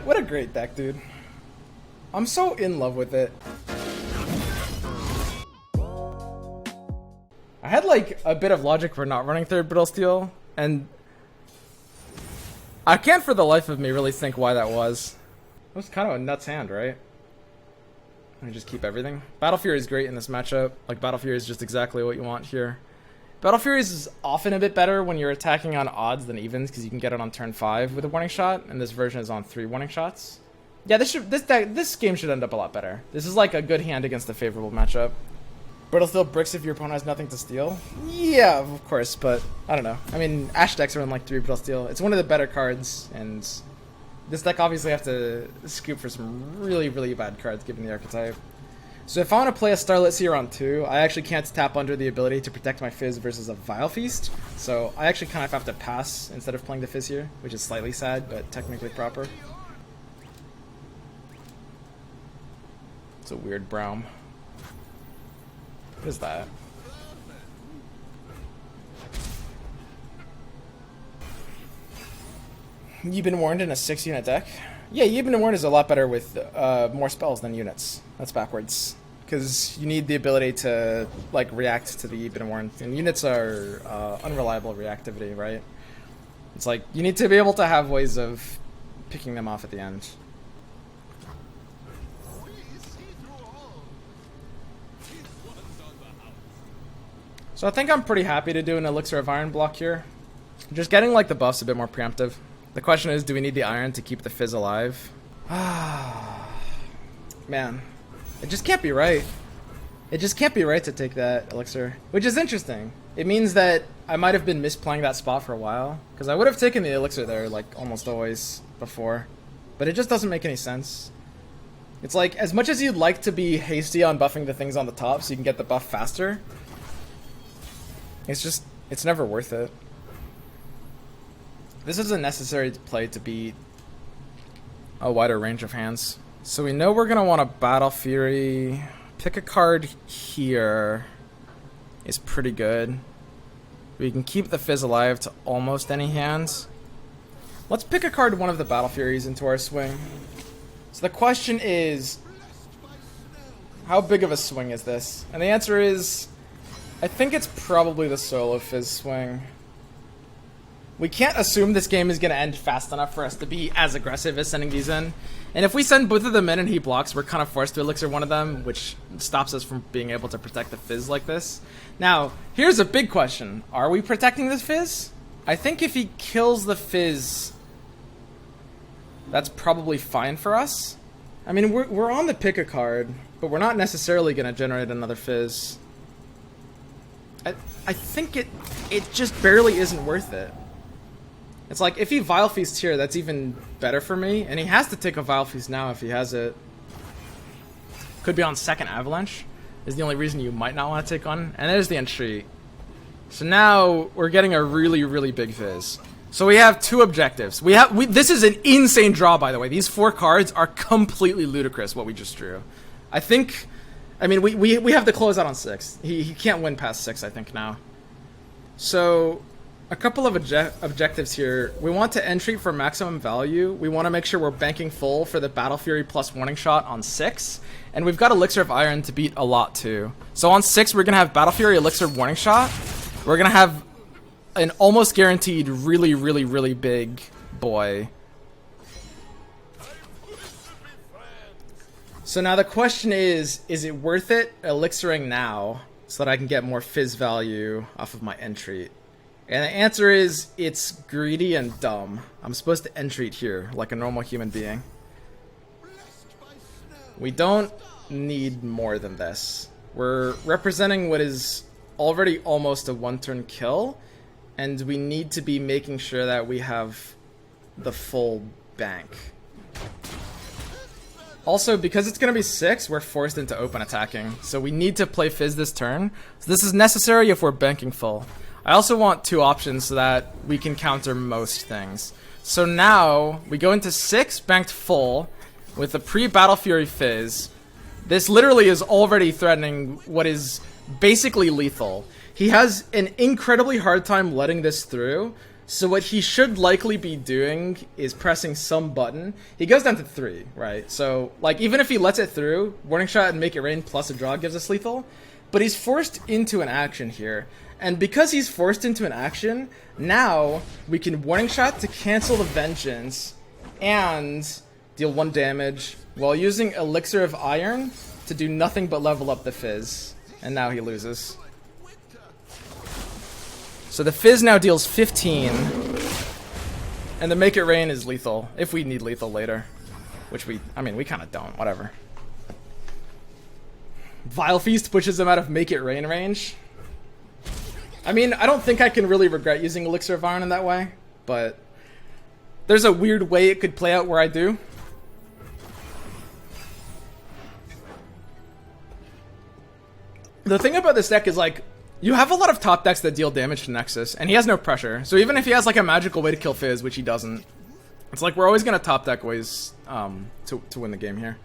What a great deck, dude. I'm so in love with it. I had like a bit of logic for not running third brittle steel, and I can't for the life of me really think why that was. It was kind of a nuts hand, right? I just keep everything. Battle Fury is great in this matchup. Like, Battle Fury is just exactly what you want here. Battle Fury is often a bit better when you're attacking on odds than evens, because you can get it on turn 5 with a warning shot, and this version is on 3 warning shots. Yeah, this game should end up a lot better. This is like a good hand against a favorable matchup. Brittle Steel bricks if your opponent has nothing to steal? Yeah, of course, but I don't know. I mean, Ash decks are in like 3 Brittle Steel. It's one of the better cards, and this deck obviously have to scoop for some really, really bad cards given the archetype. So if I want to play a Starlit Seer on 2, I actually can't tap under the ability to protect my Fizz versus a Vile Feast. So I actually kind of have to pass instead of playing the Fizz here, which is slightly sad, but technically proper. It's a weird Braum. What is that? You've been warned in a 6-unit deck? Yeah, You've been warned is a lot better with more spells than units. That's backwards. Because you need the ability to like react to the You've been warned. And units are unreliable reactivity, right? It's like you need to be able to have ways of picking them off at the end. So I think I'm pretty happy to do an Elixir of Iron block here. Just getting like the buffs a bit more preemptive. The question is, do we need the iron to keep the Fizz alive? Man, it just can't be right. It just can't be right to take that Elixir, which is interesting. It means that I might have been misplaying that spot for a while, because I would have taken the Elixir there like almost always before, but it just doesn't make any sense. It's like, as much as you'd like to be hasty on buffing the things on the top so you can get the buff faster, it's never worth it. This is a necessary play to beat a wider range of hands. So we know we're going to want a Battle Fury. Pick a card here is pretty good. We can keep the Fizz alive to almost any hands. Let's pick a card one of the Battle Furies into our swing. So the question is, how big of a swing is this? And the answer is, I think it's probably the solo Fizz swing. We can't assume this game is going to end fast enough for us to be as aggressive as sending these in. And if we send both of them in and he blocks, we're kind of forced to Elixir one of them, which stops us from being able to protect the Fizz like this. Now, here's a big question. Are we protecting this Fizz? I think if he kills the Fizz, that's probably fine for us. I mean, we're on the pick a card, but we're not necessarily going to generate another Fizz. I think it just barely isn't worth it. It's like, if he Vile Feast here, that's even better for me. And he has to take a Vile Feast now if he has it. Could be on second Avalanche, is the only reason you might not want to take on. And there's the Entreat. So now we're getting a really, really big Fizz. So we have 2 objectives. This is an insane draw, by the way. These 4 cards are completely ludicrous, what we just drew. I mean, we have to close out on 6. He can't win past 6, I think, now. So a couple of objectives here. We want to entry for maximum value. We want to make sure we're banking full for the Battle Fury plus warning shot on 6. And we've got Elixir of Iron to beat a lot too. So on 6, we're going to have Battle Fury, Elixir warning shot. We're going to have an almost guaranteed really, really, really big boy. So now the question is it worth it elixiring now so that I can get more Fizz value off of my Entreat? And the answer is, it's greedy and dumb. I'm supposed to Entreat here, like a normal human being. We don't need more than this. We're representing what is already almost a 1-turn kill, and we need to be making sure that we have the full bank. Also, because it's going to be 6, we're forced into open attacking, so we need to play Fizz this turn. So this is necessary if we're banking full. I also want 2 options so that we can counter most things. So now, we go into 6 banked full with a pre-Battle Fury Fizz. This literally is already threatening what is basically lethal. He has an incredibly hard time letting this through, So what he should likely be doing is pressing some button. He goes down to 3, right? So, like, even if he lets it through, warning shot and make it rain plus a draw gives us lethal. But he's forced into an action here. And because he's forced into an action, now we can warning shot to cancel the vengeance and deal 1 damage while using Elixir of Iron to do nothing but level up the Fizz. And now he loses. So the Fizz now deals 15, and the Make It Rain is lethal, if we need lethal later. Which we kind of don't, whatever. Vile Feast pushes him out of Make It Rain range. I mean, I don't think I can really regret using Elixir of Iron in that way, but there's a weird way it could play out where I do. The thing about this deck is, like, you have a lot of top decks that deal damage to Nexus, and he has no pressure. So even if he has, like, a magical way to kill Fizz, which he doesn't, it's like we're always going to top deck ways to win the game here.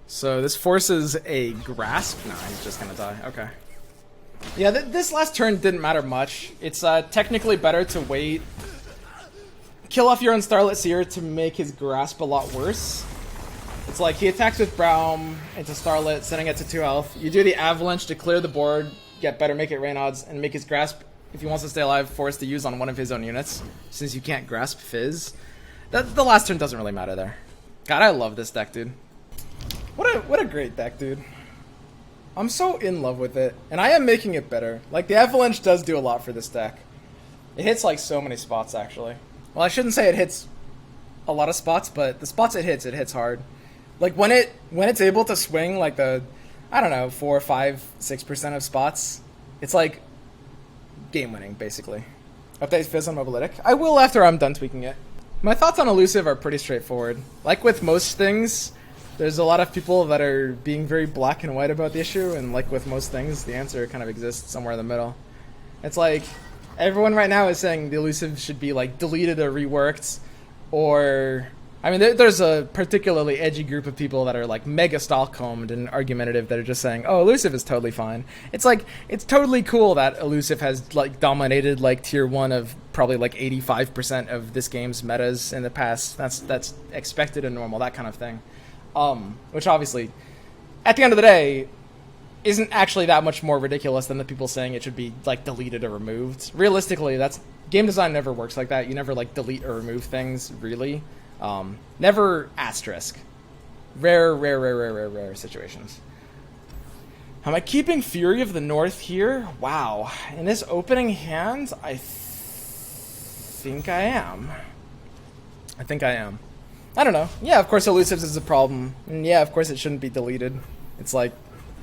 So this forces a Grasp. No, he's just going to die. Okay. Yeah, this last turn didn't matter much. It's technically better to wait, kill off your own Starlit Seer to make his Grasp a lot worse. It's like he attacks with Braum into Starlit, setting it to 2 health. You do the Avalanche to clear the board, get better Make It Rain odds, and make his Grasp, if he wants to stay alive, forced to use on one of his own units, since you can't Grasp Fizz. The last turn doesn't really matter there. God, I love this deck, dude. What a great deck, dude. I'm so in love with it, and I am making it better. Like, the Avalanche does do a lot for this deck. It hits, like, so many spots, actually. Well, I shouldn't say it hits a lot of spots, but the spots it hits hard. Like, when it's able to swing, like, the, I don't know, 4, 5, 6% of spots, it's, like, game-winning, basically. Update Fizz on Mobilytic. I will after I'm done tweaking it. My thoughts on Elusive are pretty straightforward. Like with most things, there's a lot of people that are being very black and white about the issue, and like with most things, the answer kind of exists somewhere in the middle. It's like, everyone right now is saying the Elusive should be like deleted or reworked, or I mean, there's a particularly edgy group of people that are like mega Stockholmed and argumentative that are just saying, oh, Elusive is totally fine. It's like, it's totally cool that Elusive has like dominated like tier 1 of probably like 85% of this game's metas in the past. That's expected and normal, that kind of thing. Which obviously, at the end of the day, isn't actually that much more ridiculous than the people saying it should be like deleted or removed. Realistically, that's game design never works like that. You never like delete or remove things, really. Never asterisk. Rare situations. Am I keeping Fury of the North here? Wow. In this opening hand, I think I am. I don't know. Yeah, of course Elusives is a problem. And yeah, of course it shouldn't be deleted. It's like,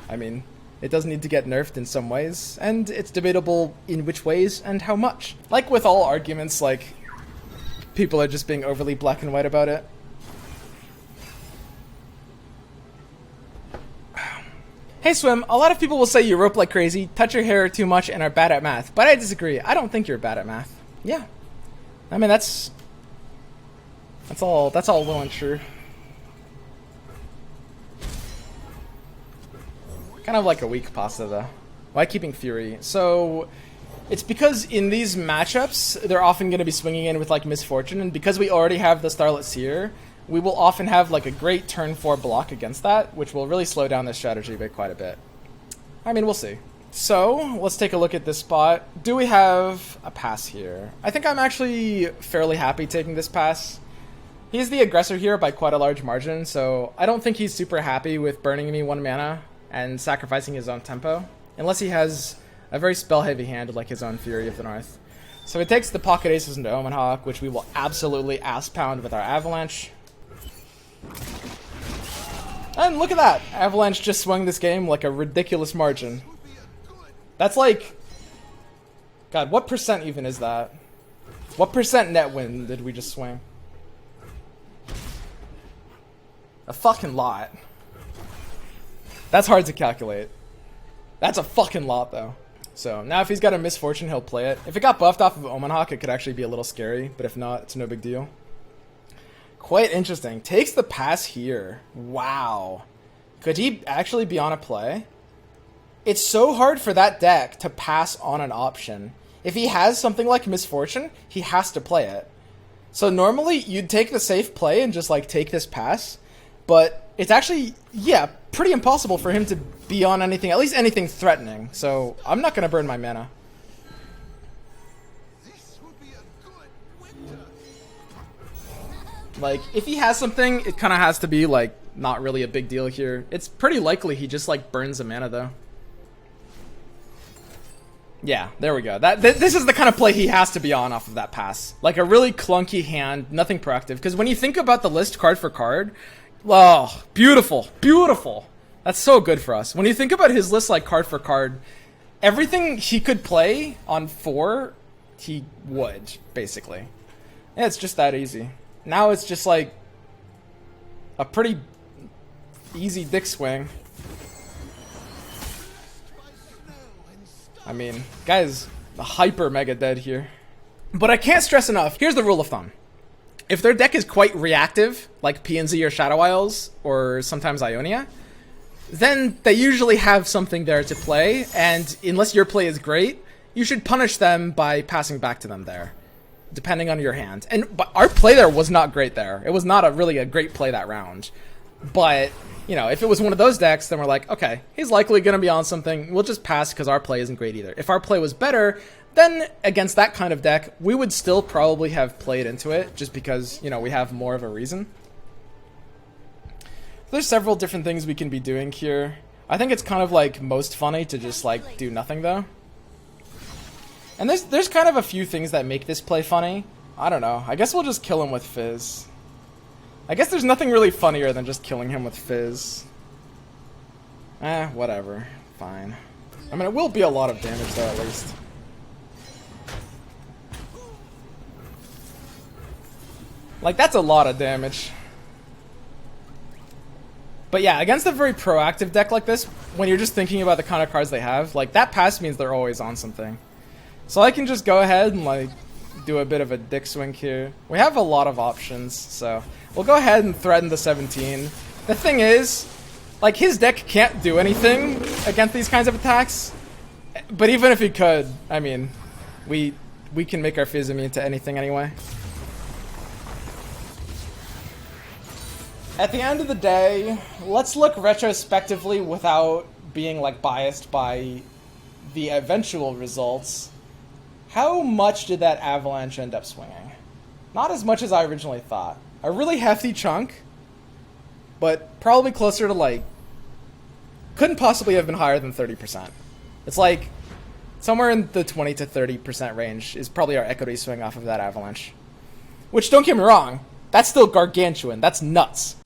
I mean, it does need to get nerfed in some ways, and it's debatable in which ways and how much. Like with all arguments, like, people are just being overly black and white about it. Hey Swim, a lot of people will say you rope like crazy, touch your hair too much, and are bad at math, but I disagree. I don't think you're bad at math. Yeah. I mean, that's all well and true. Kind of like a weak pasta though. Why keeping Fury? So it's because in these matchups, they're often going to be swinging in with like Misfortune, and because we already have the Starlit Seer, we will often have like a great turn 4 block against that, which will really slow down this strategy by quite a bit. I mean, we'll see. So let's take a look at this spot. Do we have a pass here? I think I'm actually fairly happy taking this pass. He's the aggressor here by quite a large margin, so I don't think he's super happy with burning me 1 mana and sacrificing his own tempo, unless he has a very spell-heavy hand like his own Fury of the North. So he takes the Pocket Aces into Omen Hawk, which we will absolutely ass-pound with our Avalanche. And look at that! Avalanche just swung this game like a ridiculous margin. That's like... God, what percent even is that? What percent net win did we just swing? A fucking lot. That's hard to calculate. That's a fucking lot, though. So, now if he's got a Misfortune, he'll play it. If it got buffed off of Omen Hawk, it could actually be a little scary, but if not, it's no big deal. Quite interesting. Takes the pass here. Wow. Could he actually be on a play? It's so hard for that deck to pass on an option. If he has something like Misfortune, he has to play it. So normally you'd take the safe play and just like take this pass, but it's actually, yeah, pretty impossible for him to be on anything, at least anything threatening. So I'm not going to burn my mana. Like, if he has something, it kind of has to be like not really a big deal here. It's pretty likely he just like burns a mana though. Yeah, there we go. This is the kind of play he has to be on off of that pass. Like a really clunky hand, nothing proactive. Because when you think about the list card for card, oh, beautiful, beautiful. That's so good for us. When you think about his list like card for card, everything he could play on 4, he would, basically. Yeah, it's just that easy. Now it's just like a pretty easy dick swing. I mean, guy's hyper mega dead here. But I can't stress enough, here's the rule of thumb. If their deck is quite reactive, like PNZ or Shadow Isles, or sometimes Ionia, then they usually have something there to play, and unless your play is great, you should punish them by passing back to them there, depending on your hand. But our play there was not great there. It was not really a great play that round. But you know, if it was one of those decks, then we're like, okay, he's likely going to be on something. We'll just pass because our play isn't great either. If our play was better, then against that kind of deck, we would still probably have played into it just because, you know, we have more of a reason. There's several different things we can be doing here. I think it's kind of like most funny to just like do nothing though. And there's kind of a few things that make this play funny. I don't know. I guess we'll just kill him with Fizz. I guess there's nothing really funnier than just killing him with Fizz. Whatever. Fine. I mean, it will be a lot of damage though, at least. Like, that's a lot of damage. But yeah, against a very proactive deck like this, when you're just thinking about the kind of cards they have, like, that pass means they're always on something. So I can just go ahead and, like, do a bit of a dick swing here. We have a lot of options, so we'll go ahead and threaten the 17. The thing is, like, his deck can't do anything against these kinds of attacks. But even if he could, I mean, we can make our Fizz immune to anything anyway. At the end of the day, let's look retrospectively without being, like, biased by the eventual results. How much did that Avalanche end up swinging? Not as much as I originally thought. A really hefty chunk, but probably closer to, like, couldn't possibly have been higher than 30%. It's like somewhere in the 20 to 30% range is probably our equity swing off of that Avalanche. Which, don't get me wrong, that's still gargantuan. That's nuts.